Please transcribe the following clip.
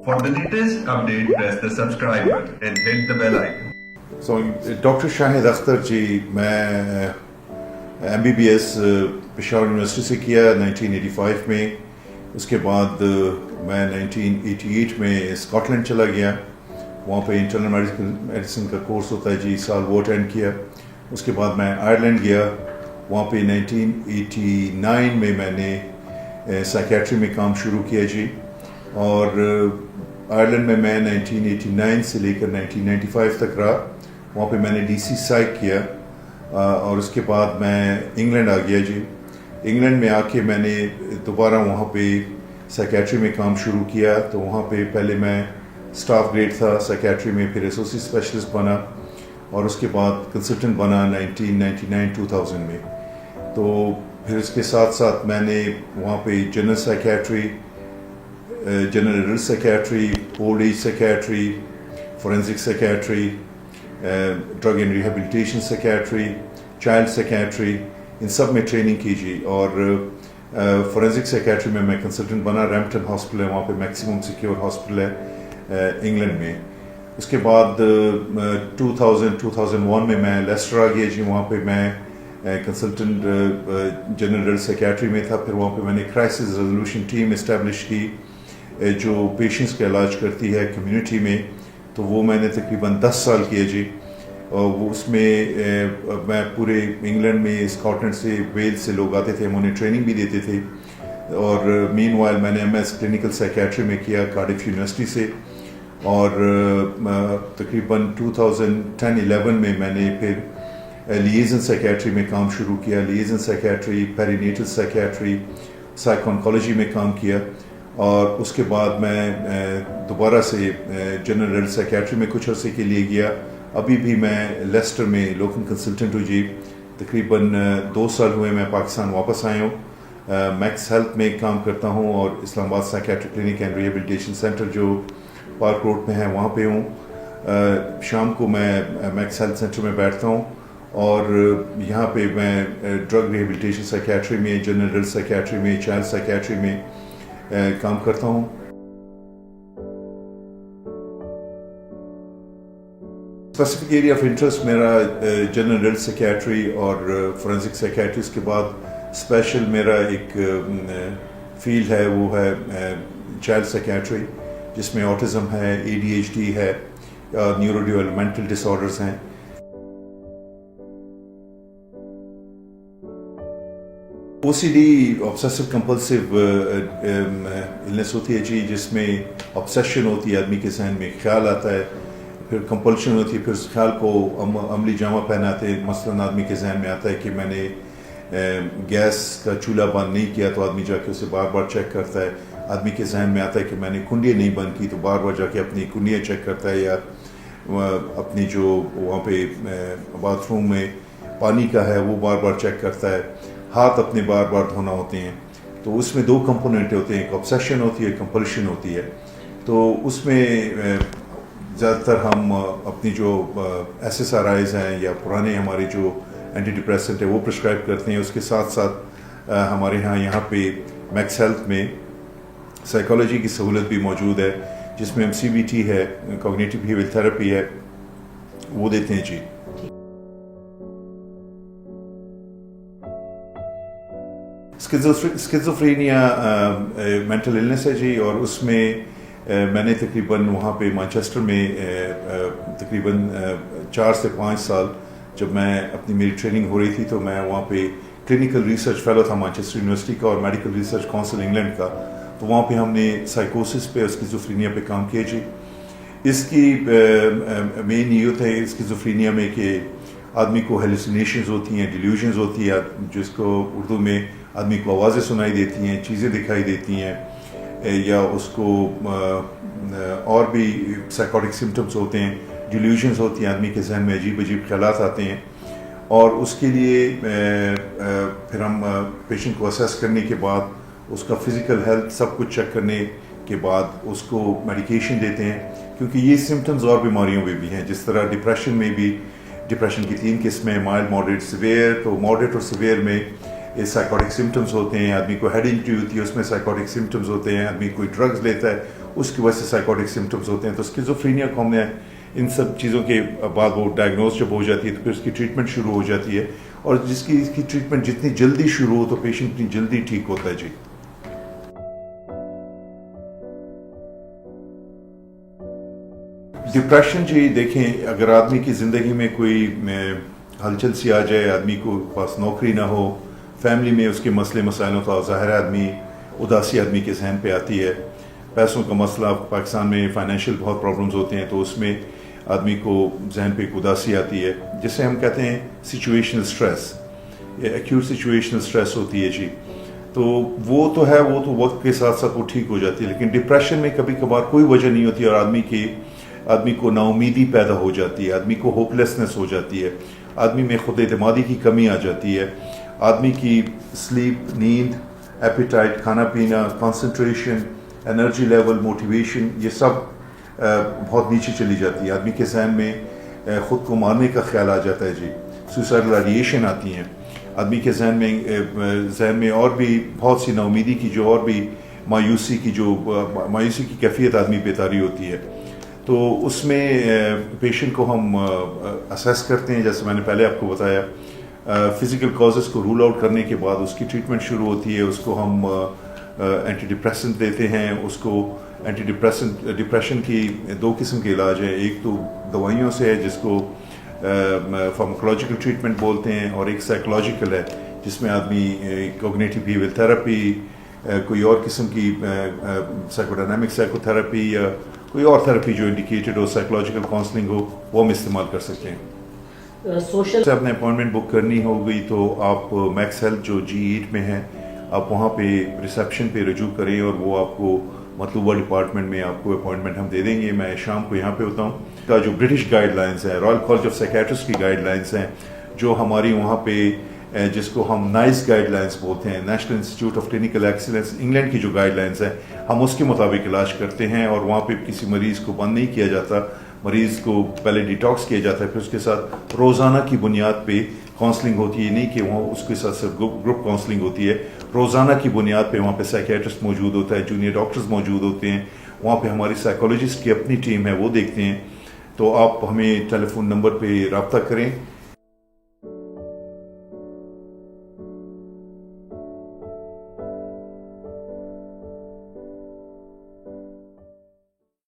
For the latest update, press the subscribe button and hit the bell icon. So, doctor Shahid Akhtar ji, میں MBBS Peshawar university سے کیا 1985 میں. اس کے بعد میں 1988 میں اسکاٹ لینڈ چلا گیا. وہاں پہ انٹرنل میڈیسن کا کورس ہوتا ہے جی، سال وہ اٹینڈ کیا. اس کے بعد میں آئرلینڈ گیا. وہاں پہ 1989 میں نے سائیکیٹری میں کام شروع کیا جی. اور آئرلینڈ میں 1989 سے لے کر 1995 تک رہا. وہاں پہ میں نے DC سائیک کیا. اور اس کے بعد میں انگلینڈ آ گیا جی. انگلینڈ میں آ کے میں نے دوبارہ وہاں پہ سائیکیٹری میں کام شروع کیا. تو وہاں پہ پہلے میں اسٹاف گریڈ تھا سائیکیٹری میں، پھر ایسوسی اسپیشلسٹ بنا، اور اس کے بعد کنسلٹنٹ بنا 1999-2000 میں. تو پھر اس کے ساتھ ساتھ میں نے وہاں پہ general psychiatry, general psychiatry, old age psychiatry, forensic psychiatry, drug and rehabilitation psychiatry, child psychiatry, ان سب میں ٹریننگ کی جی. اور فورینسک سائیکیٹری میں کنسلٹنٹ بنا. ریمپٹن ہاسپٹل ہے وہاں پہ، میکسیمم سیکیور ہاسپٹل ہے انگلینڈ میں. اس کے بعد 2001 میں لیسٹر آ گیا جی. وہاں پہ میں کنسلٹنٹ جنرل سائیکیٹری میں تھا. پھر وہاں پہ میں نے کرائسس ریزولوشن ٹیم اسٹیبلش کی جو پیشنٹس کا علاج کرتی ہے کمیونٹی میں. تو وہ میں نے تقریباً 10 سال کیا جی. وہ اس میں پورے انگلینڈ میں، اسکاٹ لینڈ سے، ویلز سے لوگ آتے تھے، ہم انہیں ٹریننگ بھی دیتے تھے. اور مین وائل میں نے MS کلینکل سائیکیٹری میں کیا کارڈف یونیورسٹی سے. اور تقریباً 2010-11 میں نے پھر لیزن سائیکیٹری میں کام شروع کیا. لیزن سائیکیٹری، پیری نیٹل سائیکیٹری، سائیکونکالوجی میں کام کیا. اور اس کے بعد میں دوبارہ سے جنرل سائیکیٹری میں کچھ عرصے کے لیے گیا. ابھی بھی میں لیسٹر میں لوکل کنسلٹنٹ ہوں جی. تقریباً 2 سال ہوئے میں پاکستان واپس آیا ہوں. میکس ہیلتھ میں کام کرتا ہوں، اور اسلام آباد psychiatry clinic and rehabilitation centre جو پارک روڈ میں ہے وہاں پہ ہوں. شام کو میں میکس ہیلتھ سینٹر میں بیٹھتا ہوں. اور یہاں پہ میں ڈرگ ریہیبلیٹیشن سائیکیٹری میں، جنرل سائیکیٹری میں، چائلڈ سائیکیٹری میں کام کرتا ہوں. اسپیسیفک ایریا آف انٹرسٹ میرا جنرل سائیکیٹری اور فورینسک سائیکیٹری. اس کے بعد اسپیشل میرا ایک فیلڈ ہے، وہ ہے چائلڈ سائیکیٹری، جس میں آٹزم ہے، ADHD ہے، نیورو ڈیولپمنٹل ڈس آرڈرز ہیں. OCD آبسیسو کمپلسیو النس ہوتی ہے جی، جس میں آبسیشن ہوتی ہے، آدمی کے ذہن میں خیال آتا ہے، پھر کمپلشن ہوتی ہے، پھر اس خیال کو عملی جامہ پہناتے ہیں. مثلاً آدمی کے ذہن میں آتا ہے کہ میں نے گیس کا چولہا بند نہیں کیا، تو آدمی جا کے اسے بار بار چیک کرتا ہے. آدمی کے ذہن میں آتا ہے کہ میں نے کنڈیاں نہیں بند کی، تو بار بار جا کے اپنی کنڈیاں چیک کرتا ہے. یا اپنی جو وہاں پہ باتھ روم میں پانی کا ہے وہ بار بار چیک کرتا ہے. ہاتھ اپنے بار بار دھونا ہوتے ہیں. تو اس میں 2 کمپوننٹ ہوتے ہیں، ایک آبسیشن ہوتی ہے، ایک کمپلشن ہوتی ہے. تو اس میں زیادہ تر ہم اپنی جو SSRIs ہیں یا پرانے ہمارے جو اینٹی ڈپریسنٹ ہے وہ پرسکرائب کرتے ہیں. اس کے ساتھ ساتھ ہمارے یہاں پہ میکس ہیلتھ میں سائیکالوجی کی سہولت بھی موجود ہے، جس میں CBT ہے، کوگنیٹو بیہیویئرل تھراپی ہے، وہ دیتے ہیں جی. اسکیزوفرینیا مینٹل النس ہے جی. اور اس میں میں نے تقریباً وہاں پہ مانچسٹر میں تقریباً 4 سے 5 سال جب میں اپنی میری ٹریننگ ہو رہی تھی، تو میں وہاں پہ کلینکل ریسرچ فیلو تھا مانچسٹر یونیورسٹی کا، اور میڈیکل ریسرچ کونسل انگلینڈ کا. تو وہاں پہ ہم نے سائیکوسس پہ، اسکیزوفرینیا پہ کام کیا جی. اس کی مین یہ ہوتا ہے اسکیزوفرینیا میں کہ آدمی کو ہیلوسینیشنز ہوتی ہیں، ڈیلیوژنز ہوتی ہے، جس کو اردو میں آدمی کو آوازیں سنائی دیتی ہیں، چیزیں دکھائی دیتی ہیں، یا اس کو اور بھی سائیکوٹک سمٹمز ہوتے ہیں، ڈیلیوژنز ہوتی ہیں، آدمی کے ذہن میں عجیب عجیب خیالات آتے ہیں. اور اس کے لیے پھر ہم پیشنٹ کو اسیس کرنے کے بعد اس کا فزیکل ہیلتھ سب کچھ چیک کرنے کے بعد اس کو میڈیکیشن دیتے ہیں. کیونکہ یہ سمٹمز اور بیماریوں میں بھی ہیں، جس طرح ڈپریشن میں بھی، ڈپریشن کی 3 قسمیں، مائلڈ، ماڈریٹ، سیویئر. تو ماڈریٹ اور سیویئر میں یہ سائیکوٹک سمٹمز ہوتے ہیں. آدمی کو ہیڈ انجری ہوتی ہے، اس میں سائیکوٹک سمٹمز ہوتے ہیں. آدمی کوئی ڈرگز لیتا ہے، اس کی وجہ سے سائیکوٹک سمٹمز ہوتے ہیں. تو اسکیزوفرینیا کو ہم نے ان سب چیزوں کے بعد وہ ڈائگنوز جب ہو جاتی ہے تو پھر اس کی ٹریٹمنٹ شروع ہو جاتی ہے, اور اس کی ٹریٹمنٹ جتنی جلدی شروع ہو تو پیشنٹ اتنی جلدی ٹھیک ہوتا ہے. جی ڈپریشن جی دیکھیں, اگر آدمی کی زندگی میں کوئی ہلچل سی آ جائے, آدمی کو پاس نوکری نہ ہو, فیملی میں اس کے مسئلے مسائل ہو, تو ظاہر ہے آدمی اداسی آدمی کے ذہن پہ آتی ہے. پیسوں کا مسئلہ, پاکستان میں فائنینشیل بہت پرابلمز ہوتے ہیں, تو اس میں آدمی کو ذہن پہ ایک اداسی آتی ہے, جسے ہم کہتے ہیں situational stress, acute situational stress ہوتی ہے. جی تو وہ تو ہے, وہ تو وقت کے ساتھ ساتھ وہ ٹھیک ہو جاتی ہے. لیکن ڈپریشن میں کبھی کبھار کوئی وجہ نہیں ہوتی اور آدمی کو نا امیدی پیدا ہو جاتی ہے, آدمی کو ہوپ لیسنس ہو جاتی ہے, آدمی میں خود اعتمادی کی کمی آ جاتی ہے, آدمی کی سلیپ, نیند, ایپیٹائٹ, کھانا پینا, کنسنٹریشن, انرجی لیول, موٹیویشن, یہ سب بہت نیچے چلی جاتی ہے. آدمی کے ذہن میں خود کو مارنے کا خیال آ جاتا ہے. جی سوسائڈل آئیڈیشن آتی ہیں آدمی کے ذہن میں اور بھی بہت سی نا امیدی کی جو اور بھی مایوسی کی کیفیت آدمی پہ طاری ہوتی ہے. تو اس میں پیشنٹ کو ہم اسیس کرتے ہیں, جیسے میں نے پہلے آپ کو بتایا, فزیکل کازز کو رول آؤٹ کرنے کے بعد اس کی ٹریٹمنٹ شروع ہوتی ہے. اس کو ہم اینٹی ڈپریسنٹ دیتے ہیں. اس کو اینٹی ڈپریشن کی 2 قسم کے علاج ہیں, ایک تو دوائیوں سے ہے جس کو فارماکولوجیکل ٹریٹمنٹ بولتے ہیں, اور ایک سائیکولوجیکل ہے جس میں آدمی کوگنیٹو بیہیویئر تھراپی, کوئی اور قسم کی سائیکو ڈائنامک سائیکو تھراپی یا کوئی اور تھراپی جو انڈیکیٹڈ ہو, سائیکولوجیکل کاؤنسلنگ ہو, وہ ہم استعمال کر سکتے ہیں. سے آپ نے اپوائنٹمنٹ بک کرنی ہوگی تو آپ میکس ہیلتھ جو G8 میں ہے, آپ وہاں پہ ریسیپشن پہ رجوع کریں اور وہ آپ کو مطلوبہ ڈپارٹمنٹ میں آپ کو اپوائنٹمنٹ ہم دے دیں گے. میں شام کو یہاں پہ ہوتا ہوں. کا جو برٹش گائیڈ لائنس ہیں, رائل کالج آف سائیکیٹرسٹ کی گائیڈ لائنس ہیں, جو ہماری وہاں پہ جس کو ہم نائس گائیڈ لائنس بولتے ہیں, national institute of clinical excellence England کی جو گائیڈ لائنس ہیں, ہم اس کے مطابق علاج کرتے ہیں. اور وہاں پہ کسی مریض کو بند نہیں کیا جاتا, مریض کو پہلے ڈیٹاکس کیا جاتا ہے, پھر اس کے ساتھ روزانہ کی بنیاد پہ کاؤنسلنگ ہوتی ہے. نہیں کہ وہاں اس کے ساتھ صرف گروپ کاؤنسلنگ ہوتی ہے, روزانہ کی بنیاد پہ وہاں پہ سائیکیٹرسٹ موجود ہوتا ہے, جونیئر ڈاکٹرز موجود ہوتے ہیں, وہاں پہ ہماری سائیکولوجسٹ کی اپنی ٹیم ہے, وہ دیکھتے ہیں. تو آپ ہمیں ٹیلی فون نمبر پہ رابطہ کریں.